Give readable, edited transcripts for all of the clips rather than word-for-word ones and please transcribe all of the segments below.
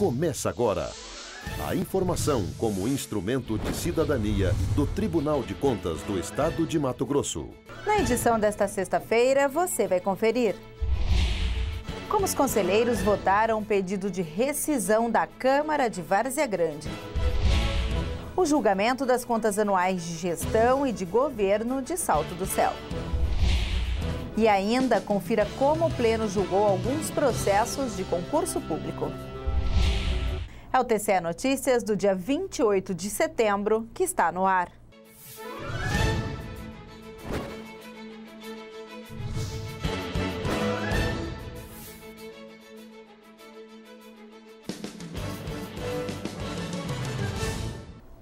Começa agora. A informação como instrumento de cidadania do Tribunal de Contas do Estado de Mato Grosso. Na edição desta sexta-feira, você vai conferir. Como os conselheiros votaram um pedido de rescisão da Câmara de Várzea Grande. O julgamento das contas anuais de gestão e de governo de Salto do Céu. E ainda confira como o Pleno julgou alguns processos de concurso público. É o TCE Notícias do dia 28 de setembro que está no ar.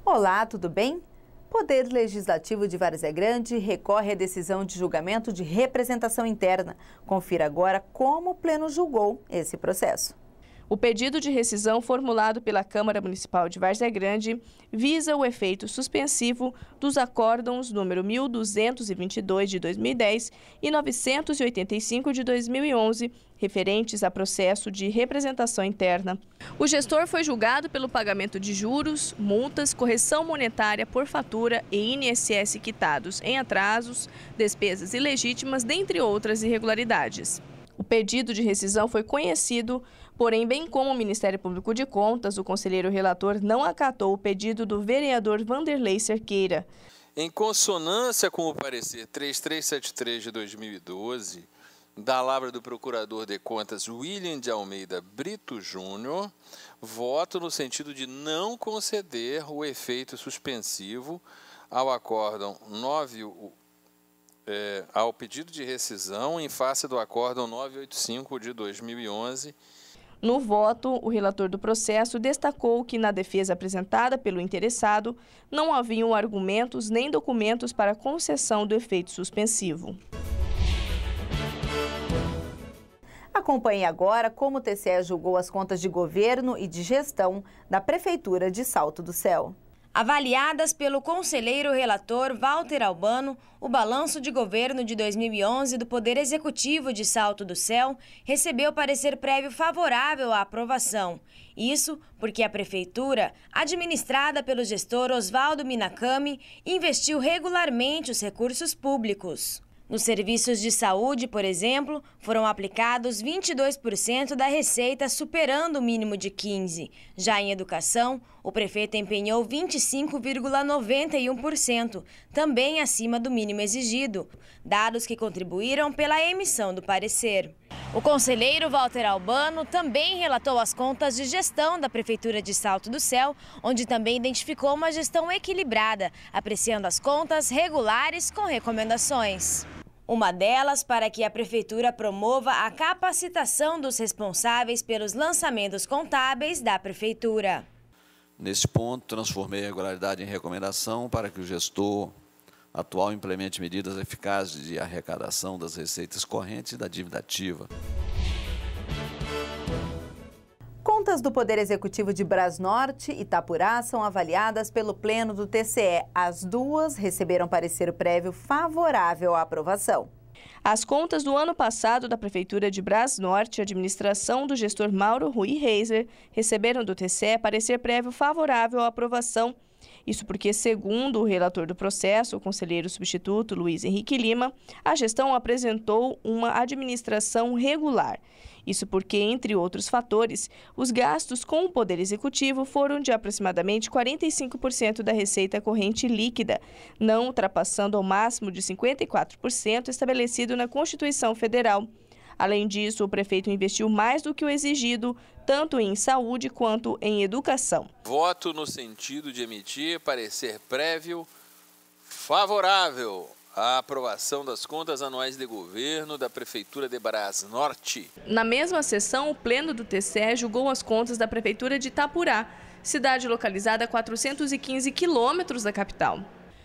Olá, tudo bem? Poder Legislativo de Várzea Grande recorre à decisão de julgamento de representação interna. Confira agora como o Pleno julgou esse processo. O pedido de rescisão formulado pela Câmara Municipal de Várzea Grande visa o efeito suspensivo dos acórdãos número 1222 de 2010 e 985 de 2011, referentes a processo de representação interna. O gestor foi julgado pelo pagamento de juros, multas, correção monetária por fatura e INSS quitados em atrasos, despesas ilegítimas, dentre outras irregularidades. O pedido de rescisão foi conhecido, porém, bem como o Ministério Público de Contas, o conselheiro relator não acatou o pedido do vereador Vanderlei Cerqueira. Em consonância com o parecer 3373 de 2012, da lavra do Procurador de Contas William de Almeida Brito Júnior, voto no sentido de não conceder o efeito suspensivo ao acórdão ao pedido de rescisão em face do acórdão 985 de 2011. No voto, o relator do processo destacou que na defesa apresentada pelo interessado não haviam argumentos nem documentos para concessão do efeito suspensivo. Acompanhe agora como o TCE julgou as contas de governo e de gestão da Prefeitura de Salto do Céu. Avaliadas pelo conselheiro relator Walter Albano, o balanço de governo de 2011 do Poder Executivo de Salto do Céu recebeu parecer prévio favorável à aprovação. Isso porque a Prefeitura, administrada pelo gestor Oswaldo Minakami, investiu regularmente os recursos públicos. Nos serviços de saúde, por exemplo, foram aplicados 22% da receita, superando o mínimo de 15%. Já em educação, o prefeito empenhou 25,91%, também acima do mínimo exigido, dados que contribuíram pela emissão do parecer. O conselheiro Walter Albano também relatou as contas de gestão da Prefeitura de Salto do Céu, onde também identificou uma gestão equilibrada, apreciando as contas regulares com recomendações. Uma delas para que a Prefeitura promova a capacitação dos responsáveis pelos lançamentos contábeis da Prefeitura. Neste ponto, transformei a regularidade em recomendação para que o gestor atual implemente medidas eficazes de arrecadação das receitas correntes e da dívida ativa. Contas do Poder Executivo de Brasnorte e Itapurá são avaliadas pelo Pleno do TCE. As duas receberam parecer prévio favorável à aprovação. As contas do ano passado da Prefeitura de Brasnorte, administração do gestor Mauro Rui Reiser, receberam do TCE parecer prévio favorável à aprovação. Isso porque, segundo o relator do processo, o conselheiro substituto Luiz Henrique Lima, a gestão apresentou uma administração regular. Isso porque, entre outros fatores, os gastos com o Poder Executivo foram de aproximadamente 45% da receita corrente líquida, não ultrapassando ao máximo de 54% estabelecido na Constituição Federal. Além disso, o prefeito investiu mais do que o exigido, tanto em saúde quanto em educação. Voto no sentido de emitir parecer prévio favorável à aprovação das contas anuais de governo da Prefeitura de Brasnorte. Na mesma sessão, o Pleno do TCE julgou as contas da Prefeitura de Itapurá, cidade localizada a 415 quilômetros da capital.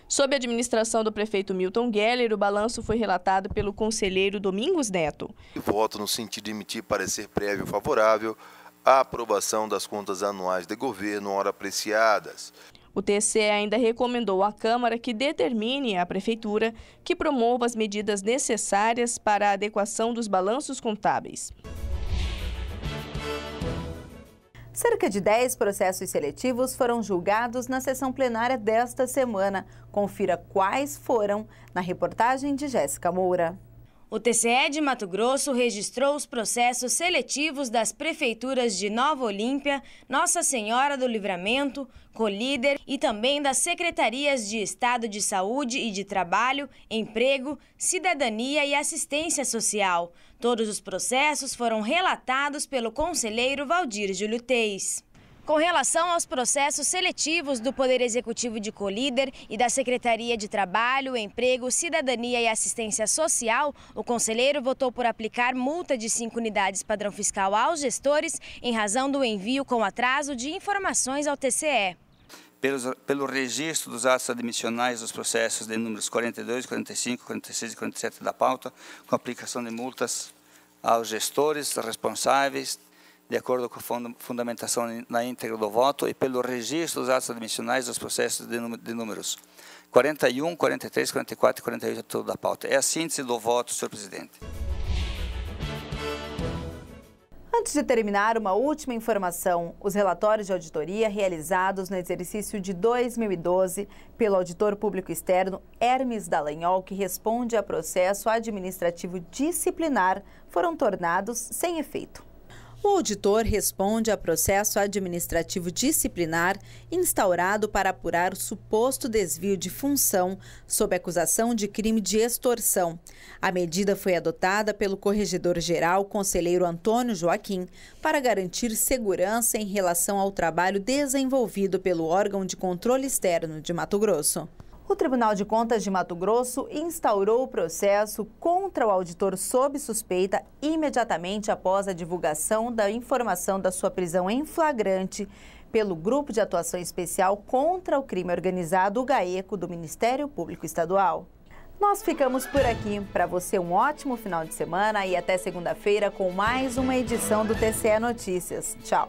Sob a administração do prefeito Milton Geller, o balanço foi relatado pelo conselheiro Domingos Neto. Voto no sentido de emitir parecer prévio favorável à aprovação das contas anuais de governo ora apreciadas. O TCE ainda recomendou à Câmara que determine à Prefeitura que promova as medidas necessárias para a adequação dos balanços contábeis. Cerca de 10 processos seletivos foram julgados na sessão plenária desta semana. Confira quais foram na reportagem de Jéssica Moura. O TCE de Mato Grosso registrou os processos seletivos das prefeituras de Nova Olímpia, Nossa Senhora do Livramento, Colíder e também das secretarias de Estado de Saúde e de Trabalho, Emprego, Cidadania e Assistência Social. Todos os processos foram relatados pelo conselheiro Valdir Júlio Teis. Com relação aos processos seletivos do Poder Executivo de Colíder e da Secretaria de Trabalho, Emprego, Cidadania e Assistência Social, o conselheiro votou por aplicar multa de 5 unidades padrão fiscal aos gestores em razão do envio com atraso de informações ao TCE. Pelo registro dos atos admissionais dos processos de números 42, 45, 46 e 47 da pauta, com aplicação de multas aos gestores responsáveis, de acordo com a fundamentação na íntegra do voto, e pelo registro dos atos admissionais dos processos de números 41, 43, 44 e 48 da pauta. É a síntese do voto, senhor presidente. Antes de terminar, uma última informação. Os relatórios de auditoria realizados no exercício de 2012 pelo auditor público externo Hermes Dallagnol, que responde a processo administrativo disciplinar, foram tornados sem efeito. O auditor responde a processo administrativo disciplinar instaurado para apurar o suposto desvio de função sob acusação de crime de extorsão. A medida foi adotada pelo corregedor-geral, conselheiro Antônio Joaquim, para garantir segurança em relação ao trabalho desenvolvido pelo órgão de controle externo de Mato Grosso. O Tribunal de Contas de Mato Grosso instaurou o processo contra o auditor sob suspeita imediatamente após a divulgação da informação da sua prisão em flagrante pelo Grupo de Atuação Especial contra o Crime Organizado, o GAECO, do Ministério Público Estadual. Nós ficamos por aqui. Para você, um ótimo final de semana e até segunda-feira com mais uma edição do TCE Notícias. Tchau!